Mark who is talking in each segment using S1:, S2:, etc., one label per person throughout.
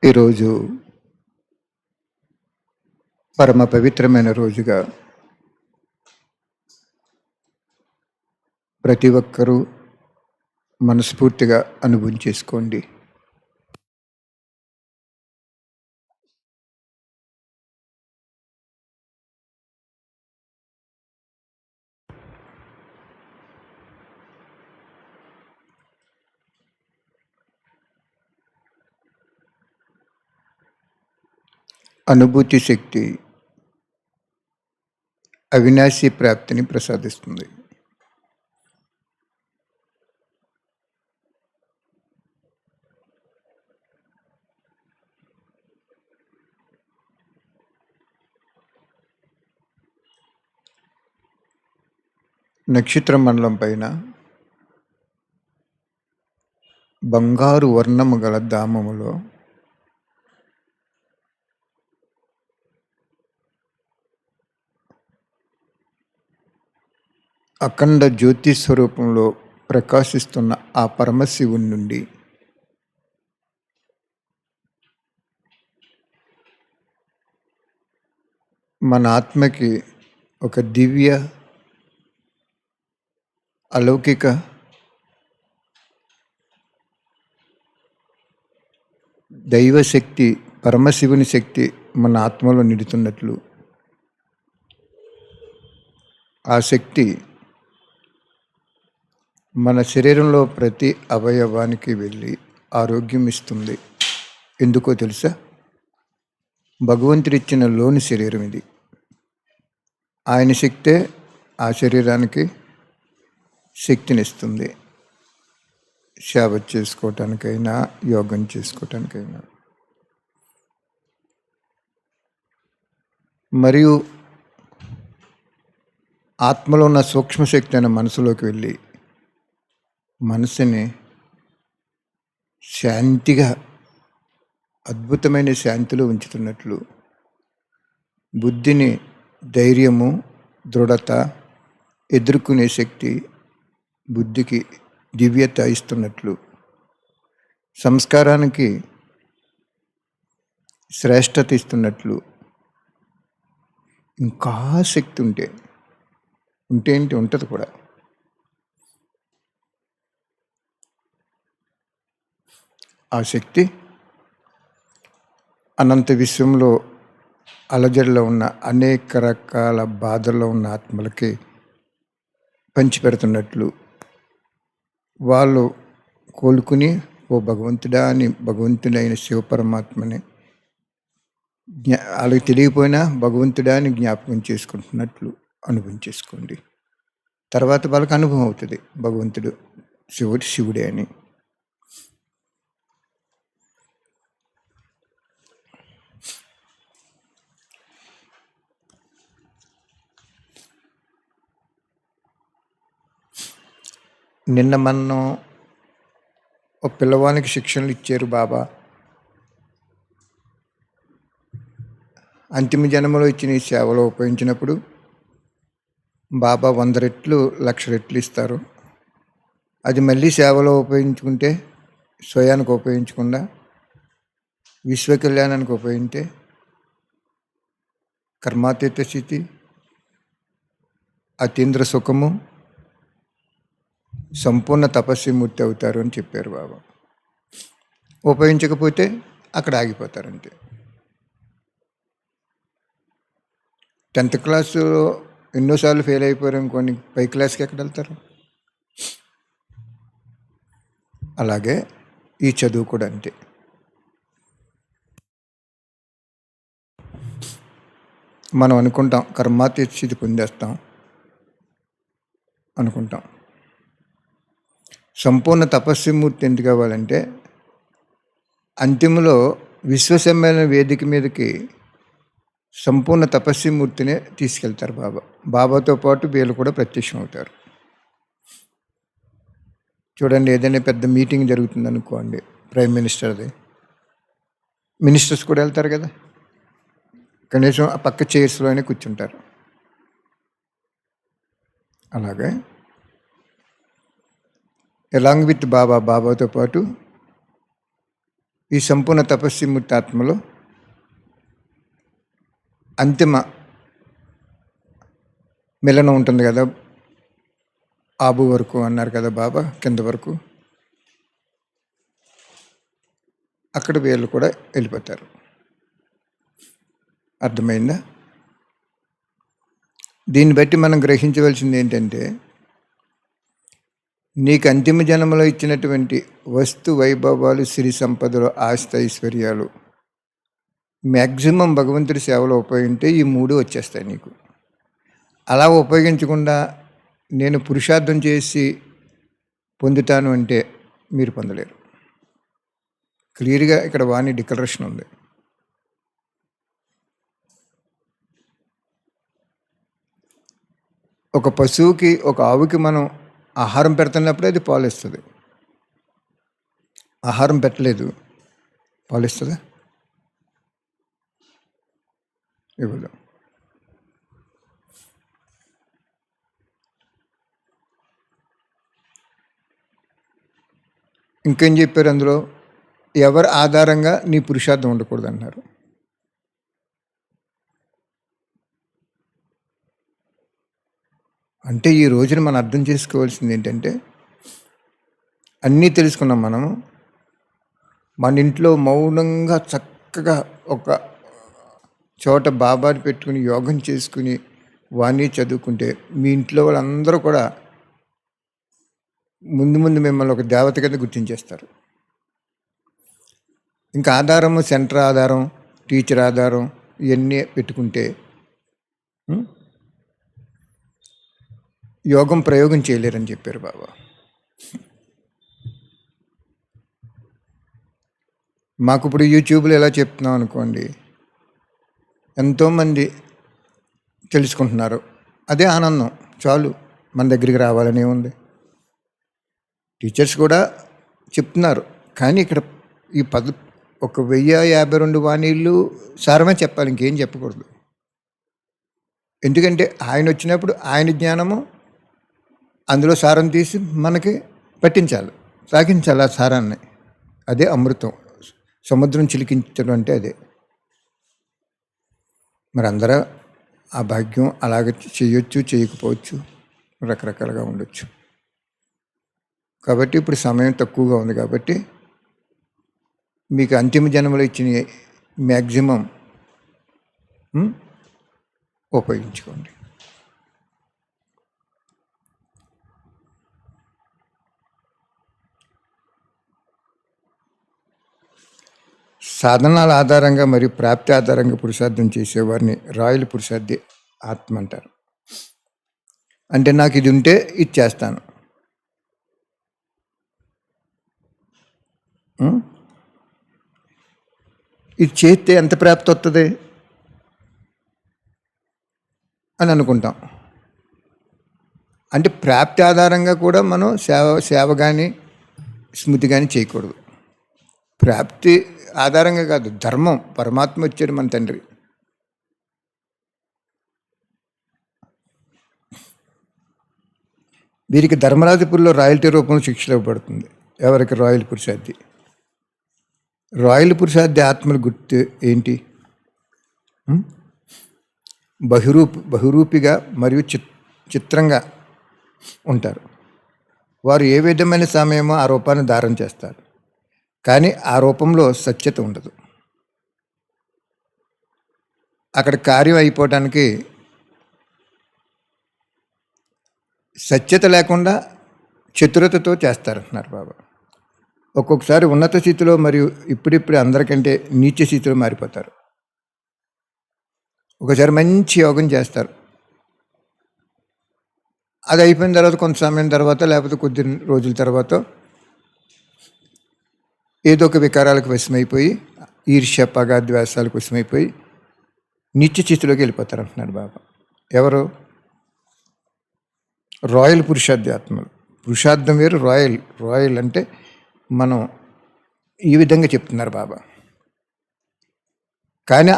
S1: ఈరోజు పరమ పవిత్రమైన రోజుగా ప్రతి ఒక్కరూ మనస్ఫూర్తిగా అనుభవం చేసుకోండి. అనుభూతి శక్తి అవినాశి ప్రాప్తిని ప్రసాదిస్తుంది. నక్షత్ర మండలం పైన బంగారు వర్ణము గల ధామములో అఖండ జ్యోతి స్వరూపంలో ప్రకాశిస్తున్న ఆ పరమశివుని నుండి మన ఆత్మకి ఒక దివ్య అలౌకిక దైవశక్తి, పరమశివుని శక్తి మన ఆత్మలో నిలుతున్నట్లు ఆ శక్తి మన శరీరంలో ప్రతి అవయవానికి వెళ్ళి ఆరోగ్యం ఇస్తుంది. ఎందుకో తెలుసా? భగవంతుడిచ్చిన లోని శరీరం ఇది. ఆయన శక్తే ఆ శరీరానికి శక్తినిస్తుంది. సేవ చేసుకోవటానికైనా, యోగం చేసుకోవటానికైనా. మరియు ఆత్మలో ఉన్న సూక్ష్మశక్తి అయిన మనసులోకి వెళ్ళి మనసుని శాంతిగా, అద్భుతమైన శాంతిలో ఉంచుతున్నట్లు, బుద్ధిని ధైర్యము, దృఢత, ఎదుర్కొనే శక్తి బుద్ధికి దివ్యత ఇస్తున్నట్లు, సంస్కారానికి శ్రేష్టత ఇస్తున్నట్లు, ఇంకా శక్తి ఉంటే ఏంటి ఉంటుంది కూడా. ఆ శక్తి అనంత విశ్వంలో అలజడిలో ఉన్న అనేక రకాల బాధల్లో ఉన్న ఆత్మలకి పంచిపెడుతున్నట్లు, వాళ్ళు కోలుకుని ఓ భగవంతుడా అని భగవంతుడైన శివపరమాత్మని వాళ్ళకి తెలియకపోయినా భగవంతుడా అని జ్ఞాపకం చేసుకుంటున్నట్లు అనుభవం చేసుకోండి. తర్వాత వాళ్ళకి అనుభవం అవుతుంది భగవంతుడు శివుడే అని. నిన్న మనం ఒక పిల్లవానికి శిక్షణలు ఇచ్చారు బాబా. అంతిమ జన్మలో ఇచ్చిన ఈ సేవలో ఉపయోగించినప్పుడు బాబా 100 రెట్లు 1,00,000 రెట్లు ఇస్తారు. అది మళ్ళీ సేవలో ఉపయోగించుకుంటే, స్వయానికి ఉపయోగించకుండా విశ్వ కళ్యాణానికి ఉపయోగిస్తే కర్మాతీత స్థితి, అతీంద్ర సుఖము, సంపూర్ణ తపస్విమూర్తి అవుతారు అని చెప్పారు బాబా. ఉపయోగించకపోతే అక్కడ ఆగిపోతారు అంతే. 10th క్లాసులో ఎన్నోసార్లు ఫెయిల్ అయిపోయారు అనుకోండి, పై క్లాస్కి ఎక్కడ వెళ్తారు? అలాగే ఈ చదువు కూడా అంతే. మనం అనుకుంటాం కర్మాతీత స్థితి పొందేస్తాం అనుకుంటాం. సంపూర్ణ తపస్విమూర్తి ఎందుకు కావాలంటే, అంతిమలో విశ్వ సమ్మేళన వేదిక మీదకి సంపూర్ణ తపస్విమూర్తినే తీసుకెళ్తారు బాబా. బాబాతో పాటు వీళ్ళు కూడా ప్రత్యక్షం అవుతారు. చూడండి, ఏదైనా పెద్ద మీటింగ్ జరుగుతుంది అనుకోండి, ప్రైమ్ మినిస్టర్ది, మినిస్టర్స్ కూడా వెళ్తారు కదా, కనీసం ఆ పక్క చైర్స్లోనే కూర్చుంటారు. అలాగే ఎలాంగ్ విత్ బాబాతో పాటు ఈ సంపూర్ణ తపస్విముక్తాత్మలో అంతిమ మిలనం ఉంటుంది కదా, ఆబు వరకు అన్నారు కదా బాబా, కింద వరకు. అక్కడ వీళ్ళు కూడా వెళ్ళిపోతారు. అర్థమైందా? దీన్ని బట్టి మనం గ్రహించవలసింది ఏంటంటే, నీకు అంతిమ జన్మలో ఇచ్చినటువంటి వస్తు వైభవాలు, సిరి సంపదలు, ఆస్తి ఐశ్వర్యాలు మ్యాక్సిమం భగవంతుడి సేవలో ఉపయోగింటే ఈ 3 వచ్చేస్తాయి నీకు. అలా ఉపయోగించకుండా నేను పురుషార్థం చేసి పొందుతాను అంటే మీరు పొందలేరు. క్లియర్గా ఇక్కడ వాణి డిక్లరేషన్ ఉంది. ఒక పశువుకి, ఒక ఆవుకి మనం ఆహారం పెడుతున్నప్పుడే అది పాలిస్తుంది. ఆహారం పెట్టలేదు, పాలిస్తుందా? ఇవ్వదు. ఇంకేం చెప్పారు అందులో? ఎవరి ఆధారంగా నీ పురుషార్థం ఉండకూడదు అన్నారు. అంటే ఈ రోజున మనం అర్థం చేసుకోవాల్సింది ఏంటంటే, అన్నీ తెలుసుకున్నాం మనము. మన ఇంట్లో మౌనంగా చక్కగా ఒక చోట బాబాని పెట్టుకుని యోగం చేసుకుని వాణి చదువుకుంటే మీ ఇంట్లో వాళ్ళందరూ కూడా ముందు ముందు మిమ్మల్ని ఒక దేవత కింద గుర్తించేస్తారు. ఇంకా ఆధారము, సెంటర్ ఆధారం, టీచర్ ఆధారం ఇవన్నీ పెట్టుకుంటే యోగం ప్రయోగం చేయలేరని చెప్పారు బాబా. మాకు ఇప్పుడు యూట్యూబ్లో ఎలా చెప్తున్నాం అనుకోండి, ఎంతోమంది తెలుసుకుంటున్నారు, అదే ఆనందం చాలు. మన దగ్గరికి రావాలని ఉంది. టీచర్స్ కూడా చెప్తున్నారు, కానీ ఇక్కడ ఈ 1052 వాణీళ్ళు సారమే చెప్పాలి, ఇంకేం చెప్పకూడదు. ఎందుకంటే ఆయన వచ్చినప్పుడు ఆయన జ్ఞానము అందులో సారం తీసి మనకి పట్టించాలి, సాగించాలి ఆ సారాన్ని. అదే అమృతం. సముద్రం చిలికించడం అంటే అదే. మరి అందరూ ఆ భాగ్యం అలాగ చేయొచ్చు, చేయకపోవచ్చు, రకరకాలుగా ఉండొచ్చు. కాబట్టి ఇప్పుడు సమయం తక్కువగా ఉంది కాబట్టి మీకు అంతిమ జన్మలో ఇచ్చిన మ్యాక్సిమం ఉపయోగించుకోండి. సాధనాల ఆధారంగా మరియు ప్రాప్తి ఆధారంగా పురుషార్థం చేసేవారిని రాయల పురుషార్థి ఆత్మ అంటారు. అంటే నాకు ఇది ఉంటే ఇది చేస్తాను, ఇది చేస్తే ఎంత ప్రాప్తి వస్తుంది అని అనుకుంటాం. అంటే ప్రాప్తి ఆధారంగా కూడా మనం సేవ కానీ స్మృతి కానీ చేయకూడదు. ప్రాప్తి ఆధారంగా కాదు, ధర్మం. పరమాత్మ వచ్చాడు మన తండ్రి. వీరికి ధర్మరాజపురిలో రాయల్టీ రూపంలో శిక్షలు ఇవ్వబడుతుంది. ఎవరికి? రాయల్ పురుషార్థి. రాయల్ పురుషార్థి ఆత్మల గుర్తు ఏంటి? బహురూపిగా మరియు చిత్రంగా ఉంటారు. వారు ఏ విధమైన సమయమో ఆ రూపాన్ని ధారణ చేస్తారు, కానీ ఆ రూపంలో సత్యత ఉండదు. అక్కడ కార్యం అయిపోవటానికి సత్యత లేకుండా చతురతతో చేస్తారంటున్నారు బాబా. ఒక్కొక్కసారి ఉన్నత స్థితిలో మరియు ఇప్పుడిప్పుడు అందరికంటే నీచ స్థితిలో మారిపోతారు. ఒకసారి మంచి యోగం చేస్తారు, అది అయిపోయిన తర్వాత కొంత సమయం తర్వాత లేకపోతే కొద్ది రోజుల తర్వాత ఏదో ఒక వికారాలకు వశమైపోయి, ఈర్ష్య, పగ, ద్వేషాలకు వశమైపోయి నిత్య స్థితిలోకి వెళ్ళిపోతారు అంటున్నారు బాబా. ఎవరు? రాయల్ పురుషార్థి ఆత్మలు. పురుషార్థం వేరు, రాయల్ అంటే మనం ఈ విధంగా చెప్తున్నారు బాబా. కానీ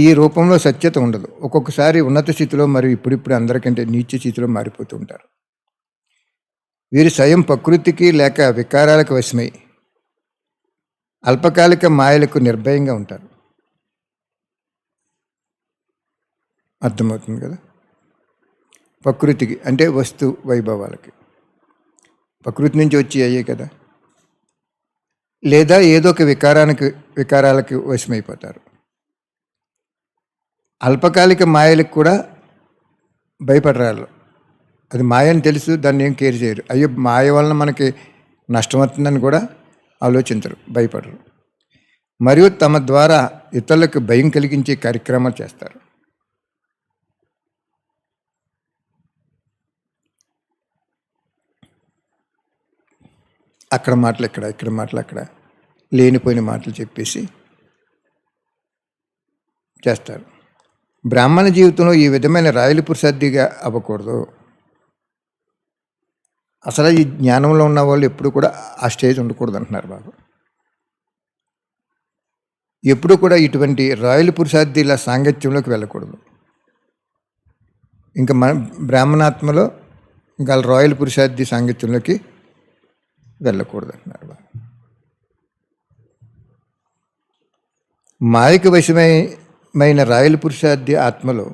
S1: ఈ రూపంలో సత్యత ఉండదు. ఒక్కొక్కసారి ఉన్నత స్థితిలో మరియు ఇప్పుడిప్పుడు అందరికంటే నీచ స్థితిలో మారిపోతూ ఉంటారు. వీరు స్వయం ప్రకృతికి లేక వికారాలకు వశమై అల్పకాలిక మాయలకు నిర్భయంగా ఉంటారు. అర్థమవుతుంది కదా. ప్రకృతికి అంటే వస్తు వైభవాలకి, ప్రకృతి నుంచి వచ్చి అయ్యే కదా. లేదా ఏదో ఒక వికారాలకి వశమైపోతారు. అల్పకాలిక మాయలకు కూడా భయపడరాళ్ళు. అది మాయ అని తెలుసు, దాన్ని ఏం కేర్ చేయరు. అయ్యో మాయ వలన మనకి నష్టం అవుతుందని కూడా ఆలోచించరు, భయపడరు. మరియు తమ ద్వారా ఇతరులకు భయం కలిగించే కార్యక్రమాలు చేస్తారు. అక్కడ మాటలు ఇక్కడ మాటలు అక్కడ, లేనిపోయిన మాటలు చెప్పేసి చేస్తారు. బ్రాహ్మణ జీవితంలో ఈ విధమైన రాయల పురుషార్థిగా అవ్వకూడదు. అసలు ఈ జ్ఞానంలో ఉన్న వాళ్ళు ఎప్పుడు కూడా ఆ స్టేజ్ ఉండకూడదు అంటున్నారు బాబు. ఎప్పుడు కూడా ఇటువంటి రాయల పురుషార్థిల సాంగత్యంలోకి వెళ్ళకూడదు. ఇంకా మన బ్రాహ్మణాత్మలో ఇంకా రాయల పురుషార్థి సాంగత్యంలోకి వెళ్ళకూడదు అంటున్నారు బాబు. మాయకు వశమైన రాయల పురుషార్థి ఆత్మలో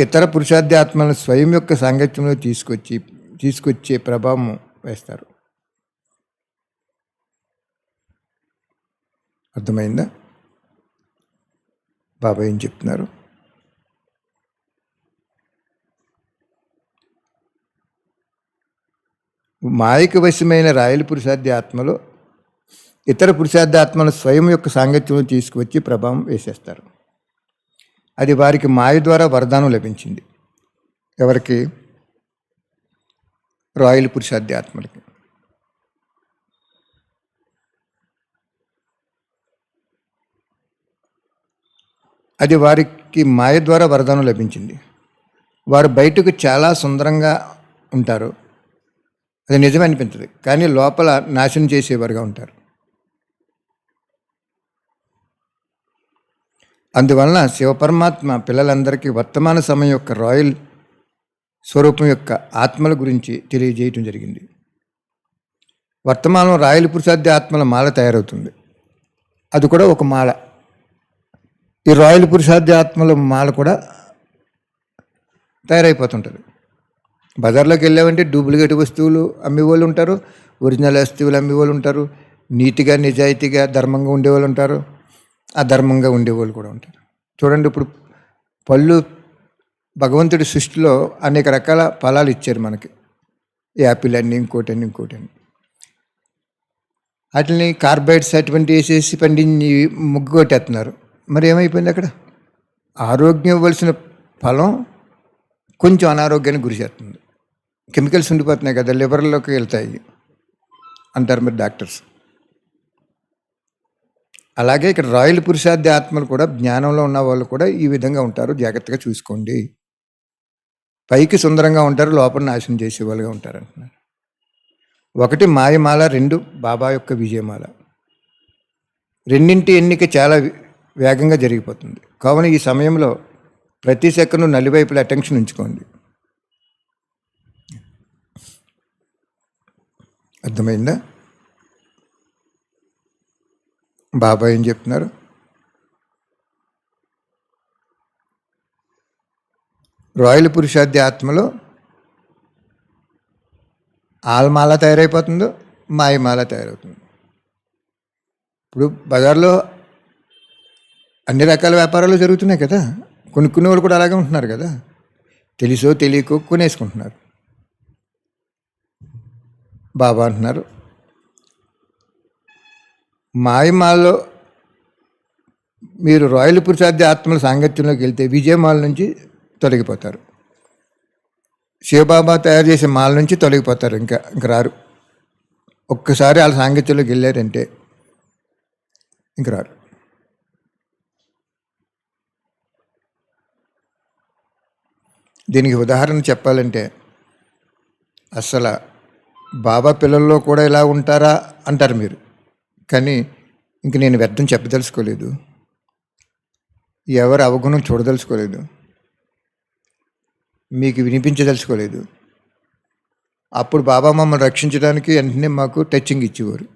S1: ఇతర పురుషార్థి ఆత్మలను స్వయం యొక్క సాంగత్యంలో తీసుకొచ్చే ప్రభావం వేస్తారు. అర్థమైందా? బాబా ఏం చెప్తున్నారు? మాయకు వశమైన రాయల పురుషార్థి ఆత్మలో ఇతర పురుషార్థి ఆత్మను స్వయం యొక్క సాంగత్యంలో తీసుకువచ్చి ప్రభావం వేసేస్తారు. అది వారికి మాయ ద్వారా వరదానం లభించింది. ఎవరికి? రాయల పురుషార్థి ఆత్మలకి. అది వారికి మాయ ద్వారా వరదానం లభించింది. వారు బయటకు చాలా సుందరంగా ఉంటారు, అది నిజమే అనిపించదు, కానీ లోపల నాశనం చేసేవారుగా ఉంటారు. అందువలన శివపరమాత్మ పిల్లలందరికీ వర్తమాన సమయం యొక్క రాయల్ స్వరూపం యొక్క ఆత్మల గురించి తెలియజేయటం జరిగింది. వర్తమానం రాయల పురుషార్థి ఆత్మల మాల తయారవుతుంది. అది కూడా ఒక మాల. ఈ రాయల పురుషార్థి ఆత్మల మాల కూడా తయారైపోతుంటుంది. బజార్లోకి వెళ్ళామంటే డూప్లికేట్ వస్తువులు అమ్మేవాళ్ళు ఉంటారు, ఒరిజినల్ వస్తువులు అమ్మేవాళ్ళు ఉంటారు, నీతిగా నిజాయితీగా ధర్మంగా ఉండేవాళ్ళు ఉంటారు, అధర్మంగా ఉండేవాళ్ళు కూడా ఉంటారు. చూడండి, ఇప్పుడు పళ్ళు భగవంతుడి సృష్టిలో అనేక రకాల ఫలాలు ఇచ్చారు మనకి. యాపిల్ అని, ఇంకోటి అని. వాటిని కార్బైడ్స్ అటువంటి వేసేసి పండించి ముగ్గు కొట్టేస్తున్నారు. మరి ఏమైపోయింది అక్కడ? ఆరోగ్యం ఇవ్వాల్సిన ఫలం కొంచెం అనారోగ్యానికి గురి చేస్తుంది. కెమికల్స్ ఉండిపోతున్నాయి కదా, లివర్లోకి వెళ్తాయి అంటారు మరి డాక్టర్స్. అలాగే ఇక్కడ రాయల పురుషార్థి ఆత్మలు కూడా, జ్ఞానంలో ఉన్న వాళ్ళు కూడా ఈ విధంగా ఉంటారు. జాగ్రత్తగా చూసుకోండి. పైకి సుందరంగా ఉంటారు, లోపల నాశనం చేసేవాళ్ళుగా ఉంటారు అంటున్నారు. ఒకటి మాయమాల, రెండు బాబా యొక్క విజయమాల. రెండింటి ఎన్నిక చాలా వేగంగా జరిగిపోతుంది. కావున ఈ సమయంలో ప్రతి సెకండ్ నలువైపుల అటెన్షన్ ఉంచుకోండి. అర్థమైందా? బాబా ఏం చెప్తున్నారు? రాయల పురుషార్థి ఆత్మలో ఆల్మాల తయారైపోతుందో మాయమాల తయారవుతుంది. ఇప్పుడు బజార్లో అన్ని రకాల వ్యాపారాలు జరుగుతున్నాయి కదా, కొనుక్కునే వాళ్ళు కూడా అలాగే ఉంటున్నారు కదా, తెలుసో తెలియకో కొనేసుకుంటున్నారు. బాబా అంటున్నారు, మాయమాలలో మీరు రాయల పురుషార్థి ఆత్మల సాంగత్యంలోకి వెళ్తే విజయమాల నుంచి తొలగిపోతారు. శివబాబా తయారు చేసే మాల నుంచి తొలగిపోతారు, ఇంకా రారు. ఒక్కసారి వాళ్ళ సాంగత్యంలోకి వెళ్ళారంటే ఇంక రారు. దీనికి ఉదాహరణ చెప్పాలంటే, అసలు బాబా పిల్లల్లో కూడా ఇలా ఉంటారా అంటారు మీరు, కానీ ఇంక నేను వ్యర్థం చెప్పదలుచుకోలేదు, ఎవరు అవగుణం చూడదలుచుకోలేదు, మీకు వినిపించదలుచుకోలేదు. అప్పుడు బాబా మమ్మల్ని రక్షించడానికి వెంటనే మాకు టచింగ్ ఇచ్చేవారు.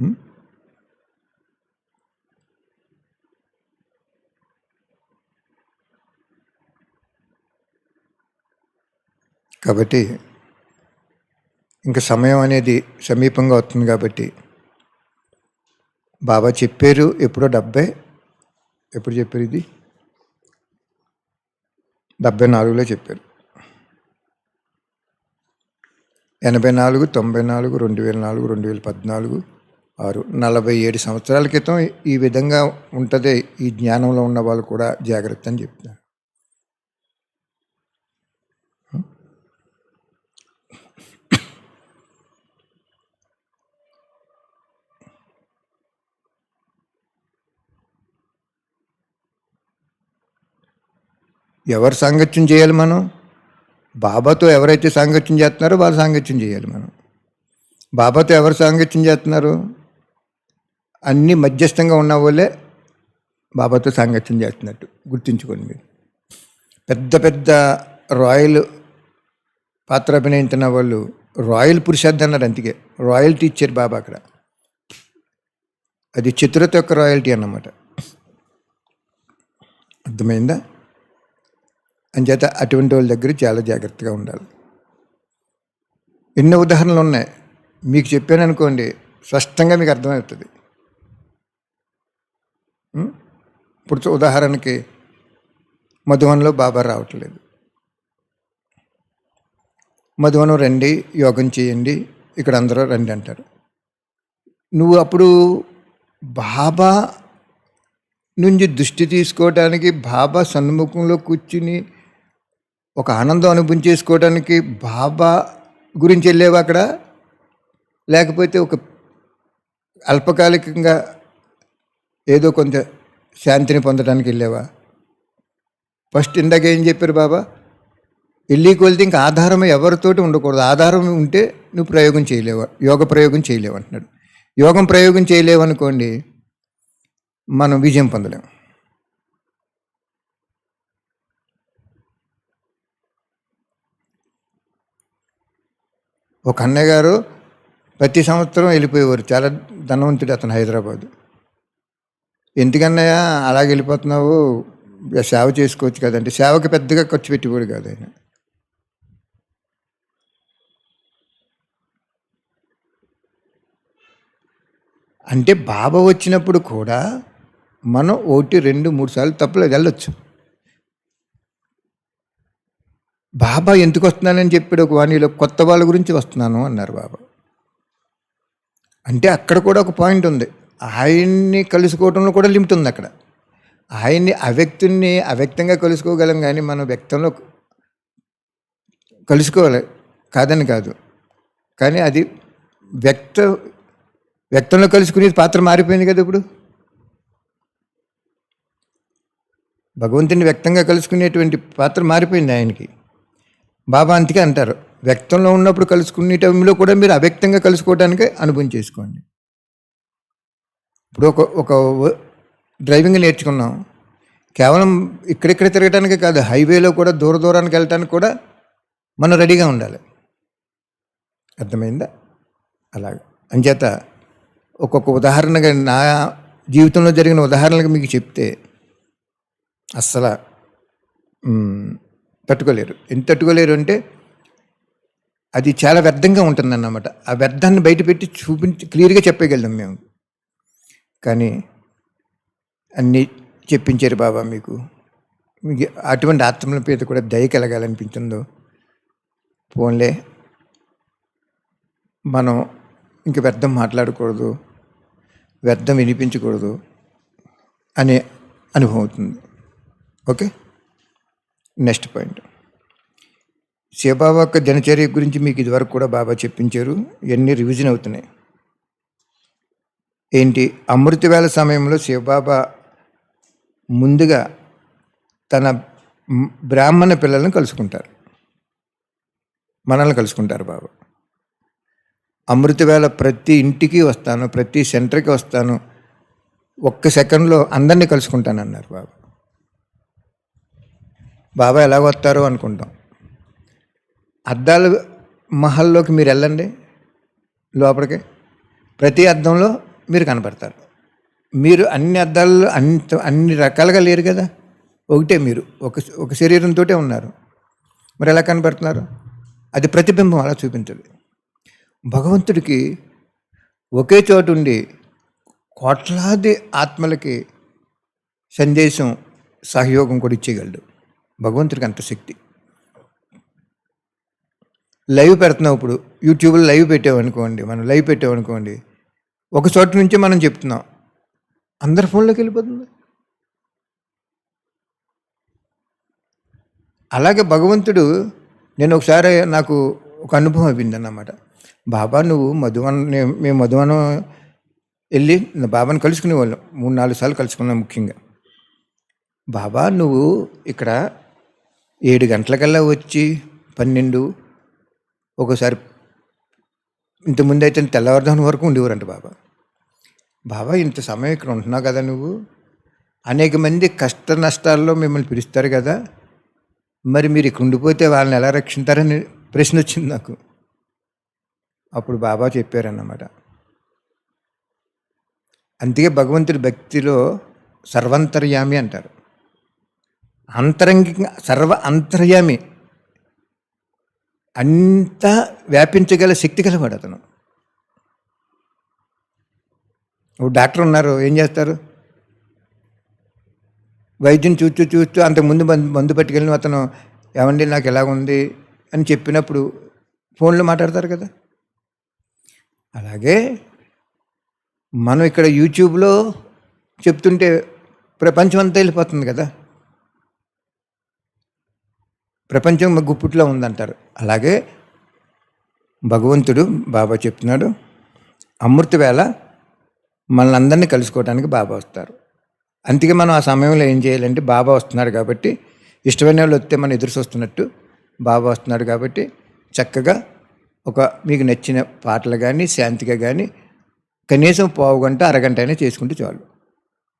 S1: ఉం? కాబట్టి ఇంకా సమయం అనేది సమీపంగా వస్తుంది కాబట్టి బాబా చెప్పారు ఎప్పుడో ఎప్పుడు చెప్పారు ఇది 74లో చెప్పారు. 84, 94, 2004, 2014, 6 47 సంవత్సరాల క్రితం ఈ విధంగా ఉంటుంది. ఈ జ్ఞానంలో ఉన్న వాళ్ళు కూడా జాగ్రత్త అని చెప్తున్నారు. ఎవరు సాంగత్యం చేయాలి? మనం బాబాతో ఎవరైతే సాంగత్యం చేస్తున్నారో వాళ్ళు సాంగత్యం చేయాలి. మనం బాబాతో ఎవరు సాంగత్యం చేస్తున్నారు? అన్ని మధ్యస్థంగా ఉన్న వాళ్ళే బాబాతో సాంగత్యం చేస్తున్నట్టు గుర్తుంచుకోండి. మీరు పెద్ద పెద్ద రాయల్ పాత్ర అభినయించిన వాళ్ళు రాయల్ పురుషార్థి అన్నారు. అందుకే రాయల్టీ ఇచ్చారు బాబా అక్కడ. అది చతురత యొక్క రాయల్టీ అన్నమాట. అర్థమైందా? అంచేత అటువంటి వాళ్ళ దగ్గర చాలా జాగ్రత్తగా ఉండాలి. ఎన్నో ఉదాహరణలు ఉన్నాయి. మీకు చెప్పాను అనుకోండి, స్పష్టంగా మీకు అర్థమవుతుంది. ఇప్పుడు ఉదాహరణకి మధువనంలో బాబా రావట్లేదు. మధువనం రండి, యోగం చేయండి, ఇక్కడ అందరూ రండి అంటారు. నువ్వు అప్పుడు బాబా నుంచి దృష్టి తీసుకోవడానికి, బాబా సన్ముఖంలో కూర్చుని ఒక ఆనందం అనుభవం చేసుకోవడానికి బాబా గురించి వెళ్ళేవా అక్కడ? లేకపోతే ఒక అల్పకాలికంగా ఏదో కొంత శాంతిని పొందడానికి వెళ్ళేవా? ఫస్ట్ ఇందాక ఏం చెప్పారు బాబా? వెళ్ళి కొలితే ఇంకా ఆధారం ఎవరితోటి ఉండకూడదు. ఆధారం ఉంటే నువ్వు ప్రయోగం చేయలేవు, యోగ ప్రయోగం చేయలేవు అంటున్నాడు. యోగం ప్రయోగం చేయలేవు అనుకోండి, మనం విజయం పొందలేము. ఒక అన్నయ్య గారు ప్రతి సంవత్సరం వెళ్ళిపోయేవారు. చాలా ధనవంతుడు అతను, హైదరాబాద్. ఎందుకన్నయ్య అలాగే వెళ్ళిపోతున్నావు, సేవ చేసుకోవచ్చు కదంటే, సేవకి పెద్దగా ఖర్చు పెట్టేవాడు కాదు ఆయన. అంటే బాబా వచ్చినప్పుడు కూడా మనం 1, 2, 3 సార్లు తప్పలేదు, వెళ్ళొచ్చు. బాబా ఎందుకు వస్తున్నానని చెప్పాడు ఒక వాణిలో, కొత్త వాళ్ళ గురించి వస్తున్నాను అన్నారు బాబా. అంటే అక్కడ కూడా ఒక పాయింట్ ఉంది. ఆయన్ని కలుసుకోవడంలో కూడా లిమిట్ ఉంది అక్కడ. ఆయన్ని అవ్యక్తంగా కలుసుకోగలం, కానీ మనం వ్యక్తంలో కలుసుకోవాలి, కాదని కాదు. కానీ అది వ్యక్తంలో కలుసుకునేది పాత్ర మారిపోయింది కదా ఇప్పుడు. భగవంతుని వ్యక్తంగా కలుసుకునేటువంటి పాత్ర మారిపోయింది ఆయనకి. బాబా అందుకే అంటారు, వ్యక్తంలో ఉన్నప్పుడు కలుసుకునే టైంలో కూడా మీరు అవ్యక్తంగా కలుసుకోవడానికి అనుభవం చేసుకోండి. ఇప్పుడు ఒక డ్రైవింగ్ నేర్చుకున్నాం, కేవలం ఇక్కడిక్కడ తిరగటానికే కాదు, హైవేలో కూడా దూరానికి వెళ్ళటానికి కూడా మనం రెడీగా ఉండాలి. అర్థమైందా? అలాగే అంచేత ఒక్కొక్క ఉదాహరణగా నా జీవితంలో జరిగిన ఉదాహరణలకు మీకు చెప్తే అస్సలు తట్టుకోలేరు. ఎంత తట్టుకోలేరు అంటే అది చాలా వ్యర్థంగా ఉంటుందన్నమాట. ఆ వ్యర్థాన్ని బయటపెట్టి చూపించి క్లియర్గా చెప్పగలం మేము. కానీ అన్నీ చెప్పించారు బాబా మీకు అటువంటి ఆత్మల మీద కూడా దయ కలగాలనిపించిందో, పోన్లే మనం ఇంక వ్యర్థం మాట్లాడకూడదు, వ్యర్థం వినిపించకూడదు అనే అనుభవం అవుతుంది. Okay, next point. శివబాబా యొక్క దినచర్య గురించి మీకు ఇదివరకు కూడా బాబా చెప్పించారు. ఇవన్నీ రివిజన్ అవుతున్నాయి. ఏంటి? అమృతవేళ సమయంలో శివబాబా ముందుగా తన బ్రాహ్మణ పిల్లలను కలుసుకుంటారు, మనల్ని కలుసుకుంటారు బాబా. అమృతవేళ ప్రతి ఇంటికి వస్తాను, ప్రతి సెంటర్కి వస్తాను, 1 సెకండ్లో అందరినీ కలుసుకుంటాను అన్నారు బాబా. బాబా ఎలా వస్తారో అనుకుంటాం. అద్దాల మహల్లోకి మీరు వెళ్ళండి, లోపలికి ప్రతి అద్దంలో మీరు కనపడతారు. మీరు అన్ని అద్దాల్లో అన్ని రకాలుగా లేరు కదా, ఒకటే మీరు, ఒక శరీరంతో ఉన్నారు. మరి ఎలా కనపడుతున్నారు? అది ప్రతిబింబం అలా చూపించదు. భగవంతుడికి ఒకే చోటు ఉండి కోట్లాది ఆత్మలకి సందేశం, సహయోగం కూడా ఇచ్చేయగలడు. భగవంతుడికి అంత శక్తి. లైవ్ పెడుతున్నాం, ఇప్పుడు యూట్యూబ్లో లైవ్ పెట్టామనుకోండి, మనం లైవ్ పెట్టామనుకోండి, ఒక చోట నుంచి మనం చెప్తున్నాం, అందరి ఫోన్లోకి వెళ్ళిపోతుంది. అలాగే భగవంతుడు, నేను ఒకసారి నాకు ఒక అనుభవం అయింది అన్నమాట. బాబా నువ్వు మేము మధువనం వెళ్ళి బాబాను కలుసుకునేవాళ్ళం, 3-4 సార్లు కలుసుకున్నాం. ముఖ్యంగా బాబా నువ్వు ఇక్కడ 7 గంటలకల్లా వచ్చి 12, ఒకసారి ఇంతకుముందు అయితే తెల్లవారుజామున వరకు ఉండేవారంట బాబా. బాబా ఇంత సమయం ఇక్కడ ఉంటున్నావు కదా, నువ్వు అనేక మంది కష్ట నష్టాల్లో మిమ్మల్ని పిలుస్తారు కదా, మరి మీరు ఇక్కడ ఉండిపోతే వాళ్ళని ఎలా రక్షించారని ప్రశ్న వచ్చింది నాకు. అప్పుడు బాబా చెప్పారన్నమాట, అందుకే భగవంతుడి భక్తిలో సర్వంతర్యామి అంటారు. అంతరంగికంగా అంతర్యామి, అంతా వ్యాపించగల శక్తి గలవాడు అతను. డాక్టర్ ఉన్నారు, ఏం చేస్తారు? వైద్యం చూస్తూ అంతకుముందు మందు పట్టుకెళ్ళిన అతను, ఏమండి నాకు ఎలా ఉంది అని చెప్పినప్పుడు ఫోన్లో మాట్లాడతారు కదా. అలాగే మనం ఇక్కడ యూట్యూబ్లో చెప్తుంటే ప్రపంచం అంతా వెళ్ళిపోతుంది కదా, ప్రపంచం గుప్పిట్లో ఉందంటారు. అలాగే భగవంతుడు, బాబా చెప్తున్నాడు, అమృత వేళ మనల్ని అందరినీ కలుసుకోవడానికి బాబా వస్తారు. అందుకే మనం ఆ సమయంలో ఏం చేయాలంటే, బాబా వస్తున్నాడు కాబట్టి, ఇష్టమైన వాళ్ళు వస్తే మనం ఎదురు చూస్తున్నట్టు బాబా వస్తున్నాడు కాబట్టి చక్కగా మీకు నచ్చిన పాటలు కానీ శాంతిగా కానీ కనీసం పావుగంట అరగంట అయినా చేసుకుంటే చాలు.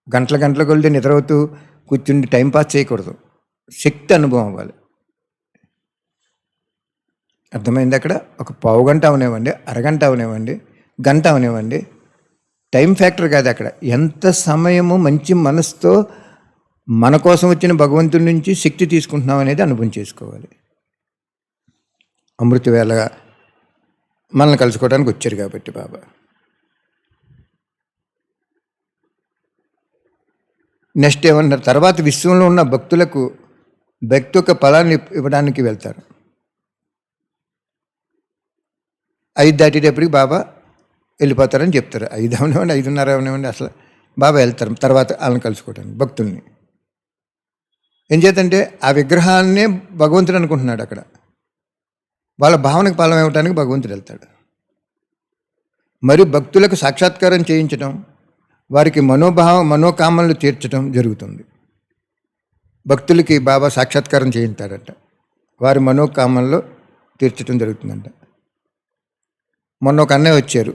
S1: గంటల కొలిది నిద్రవుతూ కూర్చుండి టైంపాస్ చేయకూడదు, శక్తి అనుభవం అవ్వాలి. అర్థమైంది? అక్కడ ఒక పావుగంట అవనివ్వండి, అరగంట అవనివ్వండి, గంట అవనివ్వండి, టైం ఫ్యాక్టర్ కాదు అక్కడ. ఎంత సమయము మంచి మనసుతో మన కోసం వచ్చిన భగవంతుడి నుంచి శక్తి తీసుకుంటున్నాం అనేది అనుభవం చేసుకోవాలి. అమృత వేళగా మనల్ని కలుసుకోవడానికి వచ్చారు కాబట్టి బాబా. నెక్స్ట్ ఏమన్నారు? తర్వాత విశ్వంలో ఉన్న భక్తులకు భక్తి యొక్క ఫలాన్ని ఇవ్వడానికి వెళ్తారు. 5 దాటేటప్పటికి బాబా వెళ్ళిపోతారని చెప్తారు. 5 అవనివ్వండి, 5:30 అవనివ్వండి, అసలు బాబా వెళ్తారు తర్వాత వాళ్ళని కలుసుకోవడానికి భక్తుల్ని. ఏం చేతంటే ఆ విగ్రహాన్నే భగవంతుడు అనుకుంటున్నాడు అక్కడ. వాళ్ళ భావనకు ఫలం ఇవ్వడానికి భగవంతుడు వెళ్తాడు. మరియు భక్తులకు సాక్షాత్కారం చేయించడం, వారికి మనోకామనలు తీర్చడం జరుగుతుంది. భక్తులకి బాబా సాక్షాత్కారం చేయించాడట, వారి మనోకామనలు తీర్చడం జరుగుతుందంట. మొన్న ఒక అన్నయ్య వచ్చారు,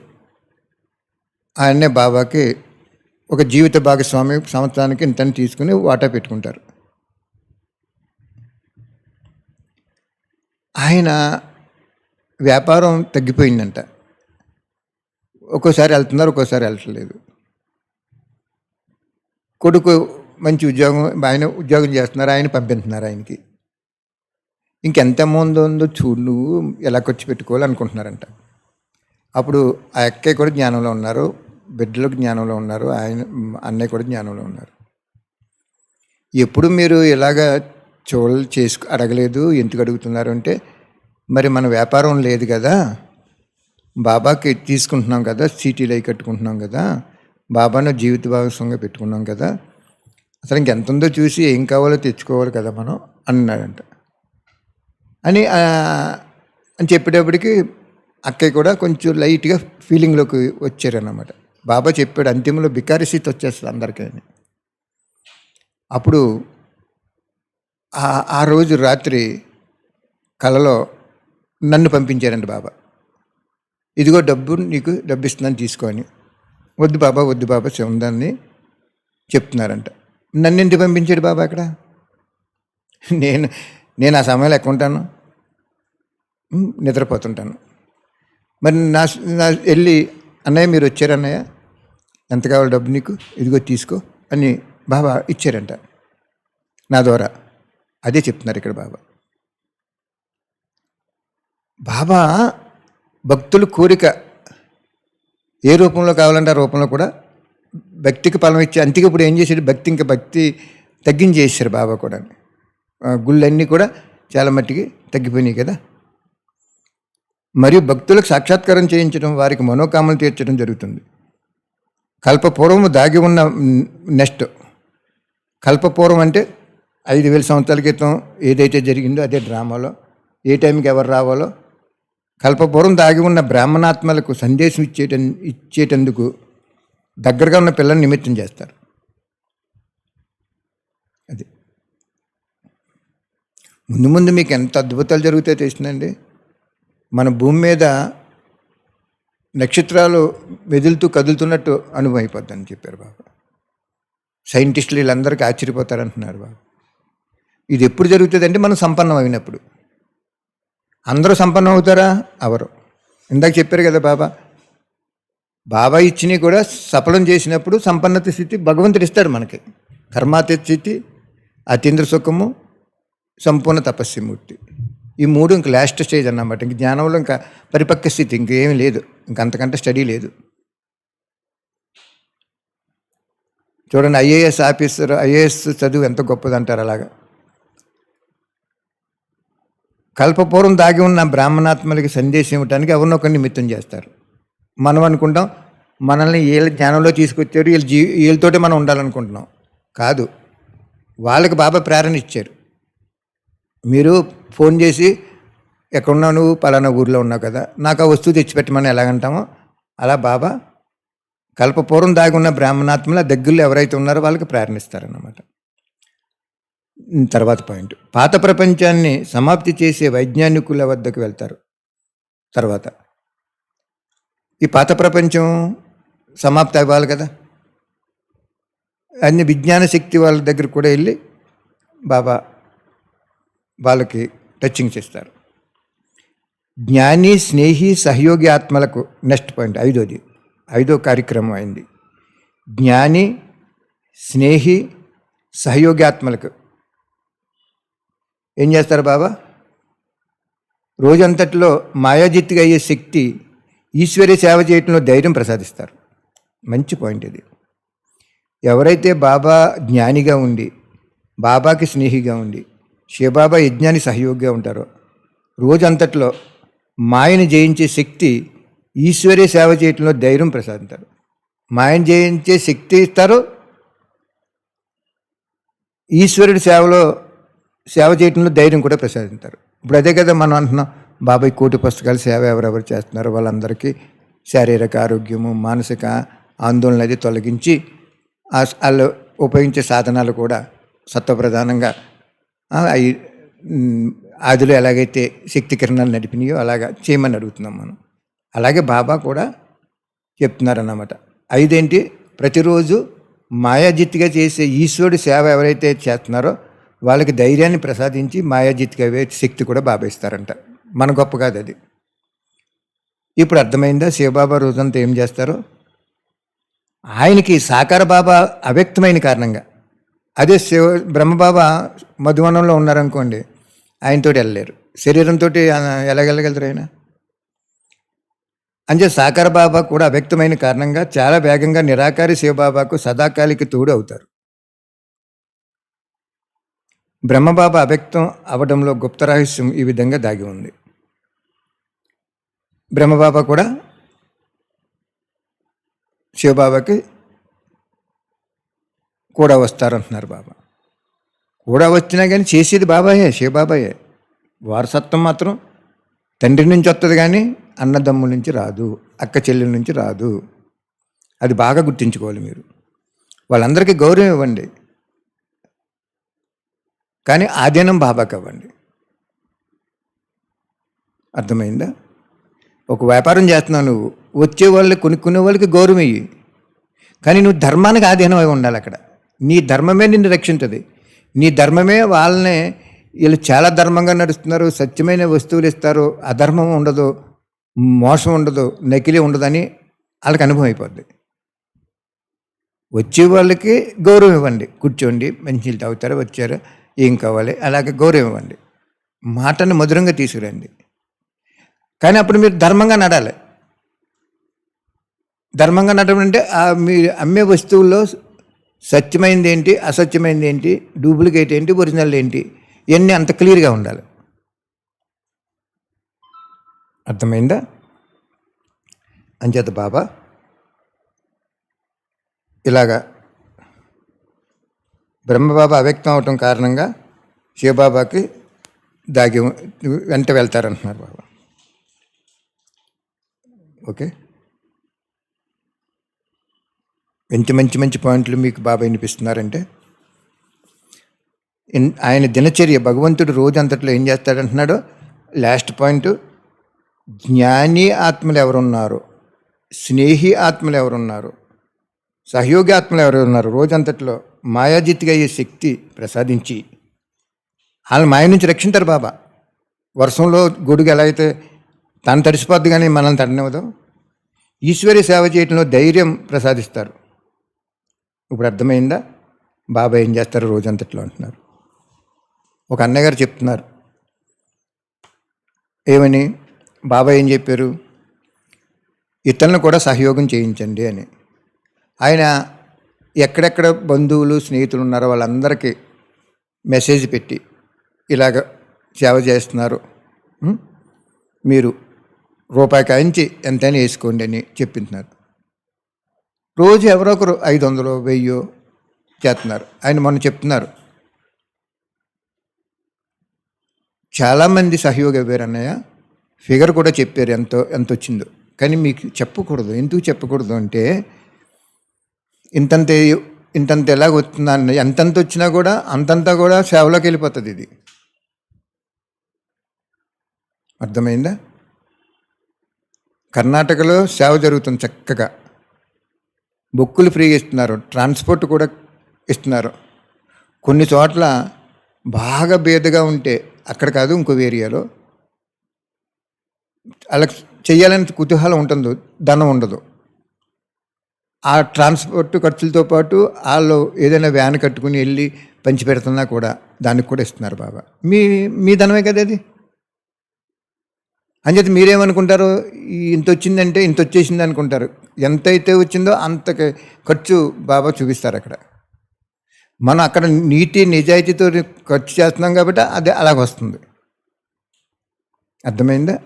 S1: ఆ అన్నయ్య బాబాకి ఒక జీవిత భాగస్వామి సంవత్సరానికి ఇంతని తీసుకుని వాటా పెట్టుకుంటారు. ఆయన వ్యాపారం తగ్గిపోయిందంట. ఒక్కోసారి వెళ్తున్నారు, ఒక్కోసారి వెళ్ళట్లేదు. కొడుకు మంచి ఉద్యోగం, ఆయన ఉద్యోగం చేస్తున్నారు, ఆయన పంపిస్తున్నారు ఆయనకి. ఇంకెంత అమౌంట్ ఉందో చూడు, నువ్వు ఎలా ఖర్చు పెట్టుకోవాలనుకుంటున్నారంట. అప్పుడు ఆ అక్కయ్య కూడా జ్ఞానంలో ఉన్నారు, బిడ్డలకు జ్ఞానంలో ఉన్నారు, ఆయన అన్నయ్య కూడా జ్ఞానంలో ఉన్నారు. ఎప్పుడు మీరు ఇలాగ అడగలేదు, ఎందుకు అడుగుతున్నారు అంటే, మరి మన వ్యాపారం లేదు కదా, బాబాకి తీసుకుంటున్నాం కదా, సీటీలు అయి కట్టుకుంటున్నాం కదా, బాబాను జీవిత భాగస్వామిగా పెట్టుకున్నాం కదా, అసలు ఇంకెంత ఉందో చూసి ఏం కావాలో తెచ్చుకోవాలి కదా మనం అన్నాడంట. అని చెప్పేటప్పటికి అక్కయ్య కూడా కొంచెం లైట్గా ఫీలింగ్లోకి వచ్చారన్నమాట. బాబా చెప్పాడు, అంతిమంలో బికారి స్థితి వచ్చేస్తుంది అందరికీ. అప్పుడు ఆ రోజు రాత్రి కలలో నన్ను పంపించారంట బాబా. ఇదిగో నీకు డబ్బు ఇస్తున్నాను తీసుకొని. వద్దు బాబా ఉందని చెప్తున్నారంట. నన్ను ఎందుకు పంపించాడు బాబా అక్కడ? నేను ఆ సమయంలో ఎక్కడ ఉంటాను? నిద్రపోతుంటాను. మరి నా వెళ్ళి, అన్నయ్య మీరు వచ్చారు అన్నయ్య, ఎంత కావాలి డబ్బు నీకు, ఇదిగో తీసుకో అని బాబా ఇచ్చారంట నా ద్వారా. అదే చెప్తున్నారు ఇక్కడ బాబా. బాబా భక్తుల కోరిక ఏ రూపంలో కావాలంటే ఆ రూపంలో కూడా భక్తికి ఫలం ఇచ్చి, అంతగా ఇప్పుడు ఏం చేశాడు, భక్తి తగ్గించేసారు బాబా కూడా. గుళ్ళన్నీ కూడా చాలా మట్టికి తగ్గిపోయినాయి కదా. మరియు భక్తులకు సాక్షాత్కారం చేయించడం, వారికి మనోకామలు తీర్చడం జరుగుతుంది. కల్పపూర్వము దాగి ఉన్న నెక్స్ట్ కల్పపూర్వం అంటే 5,000 సంవత్సరాల క్రితం ఏదైతే జరిగిందో అదే డ్రామాలో ఏ టైంకి ఎవరు రావాలో కల్పపూర్వం దాగి ఉన్న బ్రాహ్మణాత్మలకు సందేశం ఇచ్చేటందుకు దగ్గరగా ఉన్న పిల్లల్ని నిమిత్తం చేస్తారు. అది ముందు ముందు మీకు ఎంత అద్భుతాలు జరుగుతాయో తెలిసిందండి. మన భూమి మీద నక్షత్రాలు మెదులుతూ కదులుతున్నట్టు అనుభవం అయిపోద్దని చెప్పారు బాబా. సైంటిస్టులు వీళ్ళందరికీ ఆశ్చర్యపోతారంటున్నారు బాబా. ఇది ఎప్పుడు జరుగుతుందంటే మనం సంపన్నం అయినప్పుడు. అందరూ సంపన్నం అవుతారా? అవరు. ఇందాక చెప్పారు కదా బాబా, బాబా ఇచ్చినవి కూడా సఫలం చేసినప్పుడు సంపన్నత స్థితి భగవంతుడు ఇస్తాడు మనకి. కర్మాతీత స్థితి, అతీంద్ర సుఖము, సంపూర్ణ తపస్సుమూర్తి. ఈ 3 ఇంక లాస్ట్ స్టేజ్ అన్నమాట. ఇంక జ్ఞానంలో ఇంకా పరిపక్వ స్థితి ఇంకేమీ లేదు, ఇంకంతకంటే స్టడీ లేదు. చూడండి, ఐఏఎస్ ఆఫీసర్, ఐఏఎస్ చదువు ఎంత గొప్పదంటారు. అలాగా కల్పపూర్వం దాగి ఉన్న బ్రాహ్మణాత్మలకి సందేశం ఇవ్వడానికి ఎవరినొకరిని నిమిత్తం చేస్తారు. మనం అనుకుంటాం మనల్ని వీళ్ళ జ్ఞానంలో తీసుకొచ్చారు, వీళ్ళతోటే మనం ఉండాలనుకుంటున్నాం. కాదు, వాళ్ళకి బాబా ప్రేరణ ఇచ్చారు. మీరు ఫోన్ చేసి ఎక్కడున్నావు, నువ్వు పలానా ఊర్లో ఉన్నావు కదా, నాకు ఆ వస్తువు తెచ్చిపెట్టమని ఎలాగంటామో అలా బాబా కల్పపూర్వం దాగి ఉన్న బ్రాహ్మణాత్మల దగ్గరలో ఎవరైతే ఉన్నారో వాళ్ళకి ప్రేరణ ఇస్తారన్నమాట. తర్వాత పాయింట్, పాత ప్రపంచాన్ని సమాప్తి చేసే వైజ్ఞానికుల వద్దకు వెళ్తారు. తర్వాత ఈ పాత ప్రపంచం సమాప్తి అవ్వాలి కదా, అన్ని విజ్ఞాన శక్తి వాళ్ళ దగ్గర కూడా వెళ్ళి బాబా వాళ్ళకి టచింగ్ చేస్తారు. జ్ఞాని, స్నేహి, సహయోగి ఆత్మలకు నెక్స్ట్ పాయింట్, ఐదో కార్యక్రమం అయింది. జ్ఞాని, స్నేహి, సహయోగి ఆత్మలకు ఏం చేస్తారు బాబా? రోజంతట్లో మాయాజిత్తుగా అయ్యే శక్తి, ఈశ్వరీ సేవ చేయటంలో ధైర్యం ప్రసాదిస్తారు. మంచి పాయింట్ ఇది. ఎవరైతే బాబా జ్ఞానిగా ఉండి, బాబాకి స్నేహిగా ఉండి, శివబాబా యజ్ఞాని సహయోగిగా ఉంటారో, రోజంతట్లో మాయను జయించే శక్తి, ఈశ్వరీ సేవ చేయటంలో ధైర్యం ప్రసాదిస్తారు. మాయను జయించే శక్తి ఇస్తారు, ఈశ్వరుడి సేవ చేయటంలో ధైర్యం కూడా ప్రసాదిస్తారు. ఇప్పుడు అదే కదా మనం అంటున్నాం, బాబాయ్ కోటి పుస్తకాల సేవ ఎవరెవరు చేస్తున్నారో వాళ్ళందరికీ శారీరక ఆరోగ్యము, మానసిక ఆందోళన అది తొలగించి వాళ్ళు ఉపయోగించే సాధనాలు కూడా సత్వప్రధానంగా ఆదిలో ఎలాగైతే శక్తి కిరణాలు నడిపినాయో అలాగా చేయమని అడుగుతున్నాం మనం. అలాగే బాబా కూడా చెప్తున్నారన్నమాట. 5 ప్రతిరోజు మాయాజిత్తుగా చేసే ఈశ్వరుడి సేవ ఎవరైతే చేస్తున్నారో వాళ్ళకి ధైర్యాన్ని ప్రసాదించి మాయాజిత్తుగా శక్తి కూడా బాబా ఇస్తారంట. మన గొప్ప కాదు అది. ఇప్పుడు అర్థమైందా శివబాబా రోజంతా ఏం చేస్తారో? ఆయనకి సాకార బాబా అవ్యక్తమైన కారణంగా, అదే బ్రహ్మబాబా మధువనంలో ఉన్నారనుకోండి, ఆయనతో వెళ్ళలేరు, శరీరంతో ఎలాగెళ్ళగలరు ఆయన? అంటే సాకార బాబా కూడా అవ్యక్తమైన కారణంగా చాలా వేగంగా నిరాకారి శివబాబాకు సదాకాలికి తోడు అవుతారు. బ్రహ్మబాబా అవ్యక్తం అవడంలో గుప్త రహస్యం ఈ విధంగా దాగి ఉంది. బ్రహ్మబాబా కూడా శివబాబాకి కూడా వస్తారంటున్నారు బాబా. కూడా వచ్చినా కానీ చేసేది బాబాయే, శివబాబాయే. వారసత్వం మాత్రం తండ్రి నుంచి వస్తుంది కానీ అన్నదమ్ముల నుంచి రాదు, అక్క చెల్లెల నుంచి రాదు. అది బాగా గుర్తుంచుకోవాలి మీరు. వాళ్ళందరికీ గౌరవం ఇవ్వండి, కానీ ఆధీనం బాబాకి ఇవ్వండి. అర్థమైందా? ఒక వ్యాపారం చేస్తున్నావు, నువ్వు వచ్చే వాళ్ళకి కొనుక్కునే వాళ్ళకి గౌరవం ఇయ్యి, కానీ నువ్వు ధర్మానికి ఆధీనం అయి ఉండాలి. అక్కడ నీ ధర్మమే నిన్ను రక్షించదు. నీ ధర్మమే వాళ్ళని, వీళ్ళు చాలా ధర్మంగా నడుస్తున్నారు, సత్యమైన వస్తువులు ఇస్తారు, అధర్మం ఉండదు, మోసం ఉండదు, నకిలీ ఉండదని వాళ్ళకి అనుభవం అయిపోద్ది. వచ్చే వాళ్ళకి గౌరవం ఇవ్వండి. కూర్చోండి, మంచినీళ్ళు తాగుతారా, వచ్చారా, ఏం కావాలి, అలాగే గౌరవం ఇవ్వండి. మాటను మధురంగా తీసుకురండి. కానీ అప్పుడు మీరు ధర్మంగా నడాలి. ధర్మంగా నడవడం అంటే మీరు అమ్మే వస్తువుల్లో సత్యమైనది ఏంటి, అసత్యమైనది ఏంటి, డూప్లికేట్ ఏంటి, ఒరిజినల్ ఏంటి, ఇవన్నీ అంత క్లియర్గా ఉండాలి. అర్థమైందా? అంచేత బాబా ఇలాగా బ్రహ్మబాబా అవ్యక్తం అవటం కారణంగా శివబాబాకి దాగి వెంట వెళ్తారంటున్నారు బాబా. ఓకే, మంచి మంచి పాయింట్లు మీకు బాబా వినిపిస్తున్నారంటే, ఆయన దినచర్య భగవంతుడు రోజు అంతట్లో ఏం చేస్తాడంటున్నాడో లాస్ట్ పాయింట్, జ్ఞాని ఆత్మలు ఎవరున్నారు, స్నేహి ఆత్మలు ఎవరున్నారు, సహయోగి ఆత్మలు ఎవరున్నారు, రోజంతట్లో మాయాజిత్గా అయ్యే శక్తి ప్రసాదించి వాళ్ళని మాయ నుంచి రక్షింటారు బాబా. వర్షంలో గొడుగు ఎలా అయితే తను తడిసిపోద్ది కానీ మనల్ని తడనివ్వదు, ఈశ్వరి సేవ చేయడంలో ధైర్యం ప్రసాదిస్తారు. ఇప్పుడు అర్థమైందా బాబా ఏం చేస్తారు రోజంతట్లో అంటున్నారు. ఒక అన్నయ్య గారు చెప్తున్నారు, ఏమని, బాబా ఏం చెప్పారు, ఇతరులను కూడా సహయోగం చేయించండి అని. ఆయన ఎక్కడెక్కడ బంధువులు స్నేహితులు ఉన్నారో వాళ్ళందరికీ మెసేజ్ పెట్టి ఇలాగ సేవ చేస్తున్నారు, మీరు రూపాయి కాయించి ఎంతైనా వేసుకోండి అని చెప్పింటున్నారు. రోజు ఎవరో ఒకరు 500 1000 చేస్తున్నారు. ఆయన మొన్న చెప్తున్నారు, చాలామంది సహయోగం ఇవ్వారు అన్నయ్య, ఫిగర్ కూడా చెప్పారు ఎంత వచ్చిందో, కానీ మీకు చెప్పకూడదు. ఎందుకు చెప్పకూడదు అంటే, ఇంతంత ఎలాగ వస్తుందా అన్నయ్య, ఎంతంత వచ్చినా కూడా అంతంతా కూడా సేవలోకి వెళ్ళిపోతుంది. ఇది అర్థమైందా? కర్ణాటకలో సేవ జరుగుతుంది చక్కగా, బుక్కులు ఫ్రీగా ఇస్తున్నారు, ట్రాన్స్పోర్ట్ కూడా ఇస్తున్నారు. కొన్ని చోట్ల బాగా బేదగా ఉంటే అక్కడ కాదు ఇంకో ఏరియాలో అలా చెయ్యాలని కుతూహలం ఉంటుంది, ధనం ఉండదు. ఆ ట్రాన్స్పోర్ట్ ఖర్చులతో పాటు వాళ్ళు ఏదైనా వ్యాన్ కట్టుకుని వెళ్ళి పంచి పెడుతున్నా కూడా దానికి కూడా ఇస్తున్నారు బాబా. మీ ధనమే కదా అది. అంచేత మీరేమనుకుంటారు, ఇంత వచ్చిందంటే ఇంత వచ్చేసింది అనుకుంటారు. ఎంతైతే వచ్చిందో అంతకి ఖర్చు బాబా చూపిస్తారు అక్కడ. మనం అక్కడ నీతి నిజాయితీతో ఖర్చు చేస్తున్నాం కాబట్టి అది అలాగ వస్తుంది. అర్థమైందా?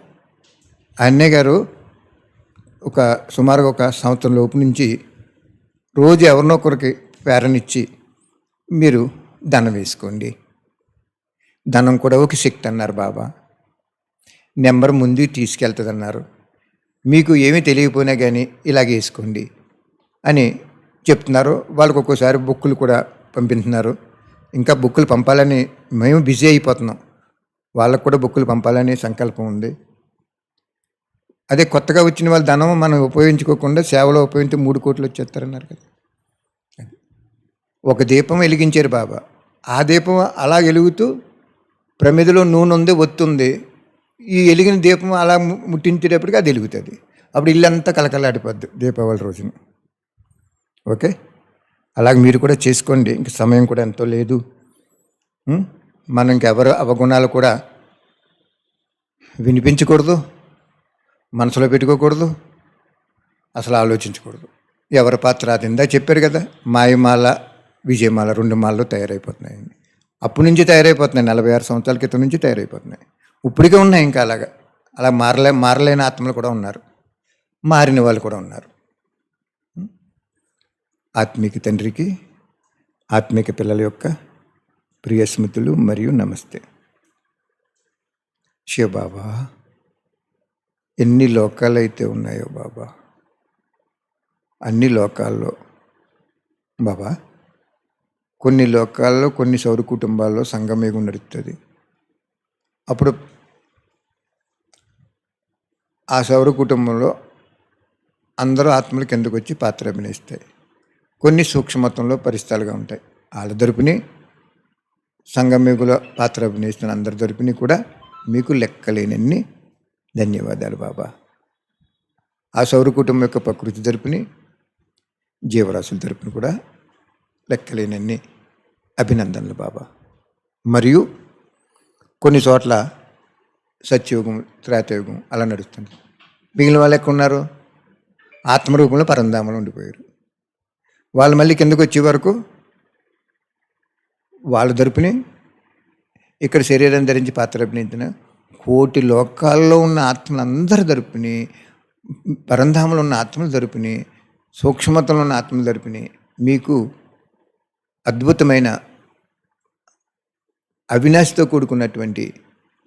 S1: అన్నయ్య గారు సుమారుగా 1 సంవత్సరం లోపు నుంచి రోజు ఎవరినో ఒకరికి ప్రేరణిచ్చి మీరు ధనం వేసుకోండి, ధనం కూడా ఒక శక్తి అన్నారు బాబా, నెంబర్ ముందుకు తీసుకెళ్తుంది అన్నారు, మీకు ఏమీ తెలియకపోయినా కానీ ఇలాగ వేసుకోండి అని చెప్తున్నారు. వాళ్ళకు ఒక్కోసారి బుక్కులు కూడా పంపిస్తున్నారు. ఇంకా బుక్కులు పంపాలని మేము బిజీ అయిపోతున్నాం, వాళ్ళకు కూడా బుక్కులు పంపాలని సంకల్పం ఉంది. అదే కొత్తగా వచ్చిన వాళ్ళ ధనం మనం ఉపయోగించుకోకుండా సేవలో ఉపయోగించి 3 కోట్లు వచ్చేస్తారన్నారు కదా. ఒక దీపం వెలిగించారు బాబా, ఆ దీపం అలా వెలుగుతూ ప్రమిదలో నూనె ఉంది, ఒత్తుంది, ఈ వెలిగిన దీపం అలా ముట్టించేటప్పటికి అది వెలుగుతుంది. అప్పుడు ఇల్లంతా కలకలాడిపోద్ది దీపావళి రోజున. ఓకే, అలాగే మీరు కూడా చేసుకోండి. ఇంక సమయం కూడా ఎంతో లేదు. మనం ఇంకెవరు అవగుణాలు కూడా వినిపించకూడదు, మనసులో పెట్టుకోకూడదు, అసలు ఆలోచించకూడదు. ఎవరి పాత్ర అది ఇందా చెప్పారు కదా, మాయమాల విజయమాల 2 మాలలు తయారైపోతున్నాయండి. అప్పటి నుంచి తయారైపోతున్నాయి, 46 సంవత్సరాల క్రితం నుంచి తయారైపోతున్నాయి. ఇప్పటికే ఉన్నాయి. ఇంకా అలా మారలేని ఆత్మలు కూడా ఉన్నారు, మారిన వాళ్ళు కూడా ఉన్నారు. ఆత్మీక తండ్రికి ఆత్మీక పిల్లల యొక్క ప్రియ స్మృతులు మరియు నమస్తే. శివబాబా, ఎన్ని లోకాలు అయితే ఉన్నాయో బాబా, అన్ని లోకాల్లో బాబా కొన్ని లోకాల్లో కొన్ని సౌర కుటుంబాల్లో సంగమేగం నడుస్తుంది. అప్పుడు ఆ సౌర కుటుంబంలో అందరూ ఆత్మలు కిందకు వచ్చి పాత్ర అభినయిస్తాయి. కొన్ని సూక్ష్మత్వంలో పరిస్థితులుగా ఉంటాయి. వాళ్ళ తరపుని సంగమేగుల పాత్ర అభినయిస్తున్న అందరి తరపుని కూడా మీకు లెక్కలేనన్ని ధన్యవాదాలు బాబా. ఆ సౌర కుటుంబం యొక్క ప్రకృతి తరపుని జీవరాశుల తరపున కూడా లెక్కలేనన్ని అభినందనలు బాబా. మరియు కొన్ని చోట్ల సత్యయుగం, త్రేతయుగం అలా నడుస్తుంది. మిగిలిన వాళ్ళు ఎక్కడ ఉన్నారు? ఆత్మరూపంలో పరంధామలో ఉండిపోయారు. వాళ్ళు మళ్ళీ కిందకు వచ్చే వరకు వాళ్ళ తరపుని ఇక్కడ శరీరం ధరించి పాత్ర అభినయించిన కోటి లోకాల్లో ఉన్న ఆత్మలందరి తరపుని, పరంధామంలో ఉన్న ఆత్మల తరపుని, సూక్ష్మతంలో ఉన్న ఆత్మల తరపుని మీకు అద్భుతమైన అవినాశితో కూడుకున్నటువంటి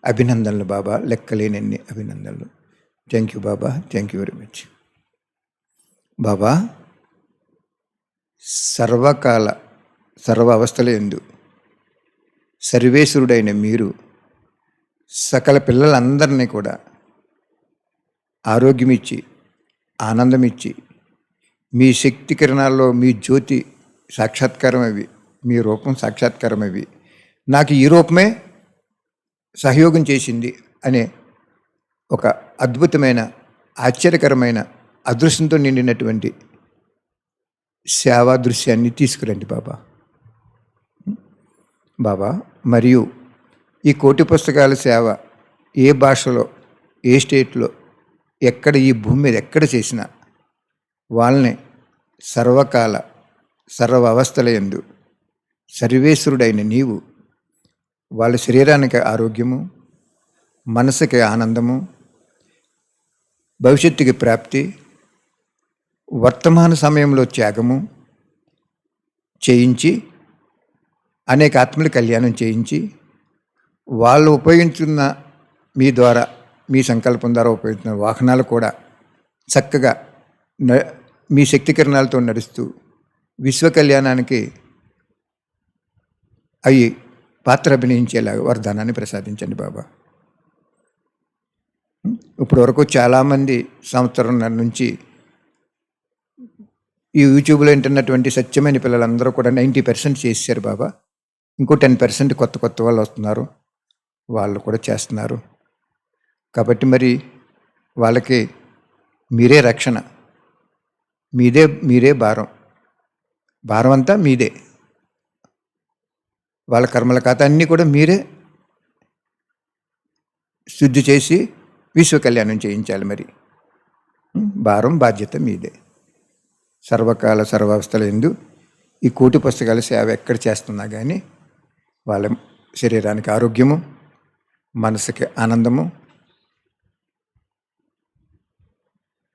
S1: అభినందనలు బాబా. లెక్కలేనన్ని అభినందనలు. Thank you Baba. Thank you very much Baba. సర్వకాల సర్వ అవస్థల యందు సర్వేశ్వరుడైన మీరు సకల పిల్లలందరినీ కూడా ఆరోగ్యమిచ్చి, ఆనందమిచ్చి, మీ శక్తి కిరణాల్లో మీ జ్యోతి సాక్షాత్కారం అవి, మీ రూపం సాక్షాత్కారం అవి, నాకు ఈ రూపమే సహయోగం చేసింది అనే ఒక అద్భుతమైన ఆశ్చర్యకరమైన అదృష్టంతో నిండినటువంటి సేవా దృశ్యాన్ని తీసుకురండి బాబా. బాబా, మరియు ఈ కోటి పుస్తకాల సేవ ఏ భాషలో, ఏ స్టేట్లో, ఎక్కడ, ఈ భూమి మీద ఎక్కడ చేసినా వాళ్ళని సర్వకాల సర్వ అవస్థల యందు సర్వేశ్వరుడైన నీవు వాళ్ళ శరీరానికి ఆరోగ్యము, మనసుకి ఆనందము, భవిష్యత్తుకి ప్రాప్తి, వర్తమాన సమయంలో త్యాగము చేయించి, అనేక ఆత్మల కళ్యాణం చేయించి, వాళ్ళు ఉపయోగించున్న మీ ద్వారా, మీ సంకల్పం ద్వారా ఉపయోగించిన వాహనాలు కూడా చక్కగా మీ శక్తి కిరణాలతో నడుస్తూ విశ్వ కళ్యాణానికి అవి పాత్ర అభినయించేలాగా వరదానాన్ని ప్రసాదించండి బాబా. ఇప్పుడు వరకు చాలామంది సంవత్సరంన్నర నుంచి ఈ యూట్యూబ్లో వింటున్నటువంటి సత్యమైన పిల్లలందరూ కూడా 90% చేశారు బాబా. ఇంకో 10% కొత్త వాళ్ళు వస్తున్నారు, వాళ్ళు కూడా చేస్తున్నారు. కాబట్టి మరి వాళ్ళకి మీరే రక్షణ, మీరే భారం అంతా మీదే. వాళ్ళ కర్మల ఖాతా అన్నీ కూడా మీరే శుద్ధి చేసి విశ్వ కళ్యాణం చేయించాలి. మరి భారం, బాధ్యత మీదే. సర్వకాల సర్వావస్థల యందు ఈ కోటి పుస్తకాల సేవ ఎక్కడ చేస్తున్నా కానీ వాళ్ళ శరీరానికి ఆరోగ్యము, మనసుకి ఆనందము,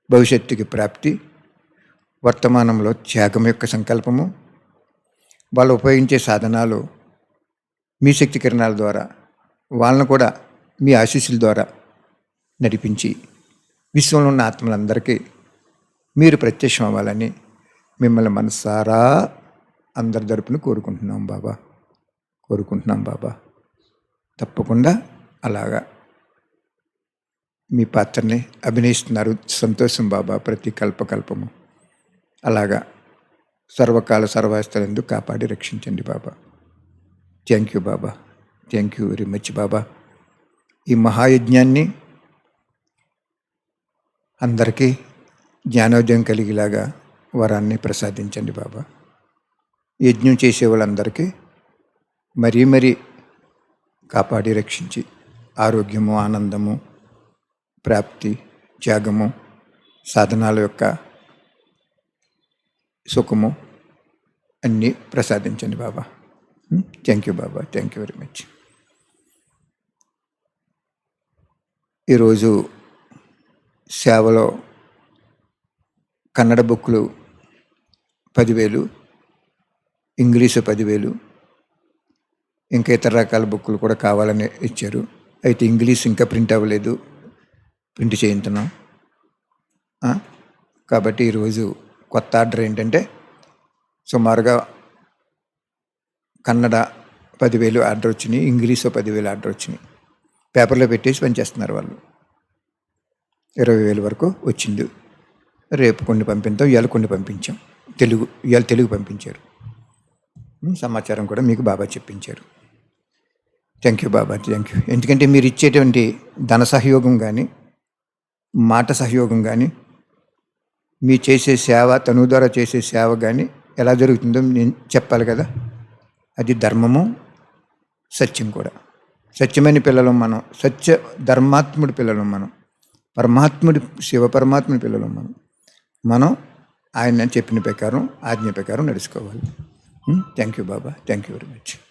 S1: భవిష్యత్తుకి ప్రాప్తి, వర్తమానంలో త్యాగం యొక్క సంకల్పము, వాళ్ళు ఉపయోగించే సాధనాలు మీ శక్తి కిరణాల ద్వారా వాళ్ళను కూడా మీ ఆశీస్సుల ద్వారా నడిపించి విశ్వంలో ఉన్న ఆత్మలందరికీ మీరు ప్రత్యక్షం అవ్వాలని మిమ్మల్ని మనసారా అందరి తరపున కోరుకుంటున్నాం బాబా. తప్పకుండా అలాగా మీ పాత్రని అభినయిస్తున్నారు. సంతోషం బాబా. ప్రతి కల్పము అలాగా సర్వకాల సర్వాస్థలందు కాపాడి రక్షించండి Baba. Thank you Baba. Thank you very much Baba. ఈ మహాయజ్ఞాన్ని అందరికీ జ్ఞానోదయం కలిగేలాగా వరాన్ని ప్రసాదించండి బాబా. యజ్ఞం చేసే వాళ్ళందరికీ మరీ కాపాడి రక్షించి ఆరోగ్యము, ఆనందము, ప్రాప్తి, త్యాగము, సాధనాల యొక్క సుఖము అన్నీ ప్రసాదించండి Baba. Thank you Baba. Thank you very much. ఈరోజు సేవలో కన్నడ బుక్కులు 10,000, ఇంగ్లీషు 10,000, ఇంకా ఇతర రకాల బుక్కులు కూడా కావాలని ఇచ్చారు. అయితే ఇంగ్లీష్ ఇంకా ప్రింట్ అవ్వలేదు, ప్రింట్ చేయించున్నాం. కాబట్టి ఈరోజు కొత్త ఆర్డర్ ఏంటంటే సుమారుగా కన్నడ 10,000 ఆర్డర్ వచ్చినాయి, ఇంగ్లీషు 10,000 ఆర్డర్ వచ్చినాయి. పేపర్లో పెట్టేసి పనిచేస్తున్నారు వాళ్ళు. 20,000 వరకు వచ్చింది. రేపు కొన్ని పంపిస్తాం, ఇవాళ కొన్ని పంపించాం. ఇవాళ తెలుగు పంపించారు. సమాచారం కూడా మీకు బాబా చెప్పించారు. Thank you Baba. Thank you. ఎందుకంటే మీరు ఇచ్చేటువంటి ధన సహయోగం కానీ, మాట సహయోగం కానీ, మీ చేసే సేవ, తనువు ద్వారా చేసే సేవ కానీ ఎలా జరుగుతుందో నేను చెప్పాలి కదా. అది ధర్మము, సత్యం కూడా. సత్యమైన పిల్లలు మనం, సత్య ధర్మాత్ముడి పిల్లలు మనం, పరమాత్ముడి శివ పరమాత్ముడి పిల్లలు మనం ఆయన చెప్పిన ప్రకారం, ఆజ్ఞ ప్రకారం నడుచుకోవాలి. Thank you Baba, thank you very much.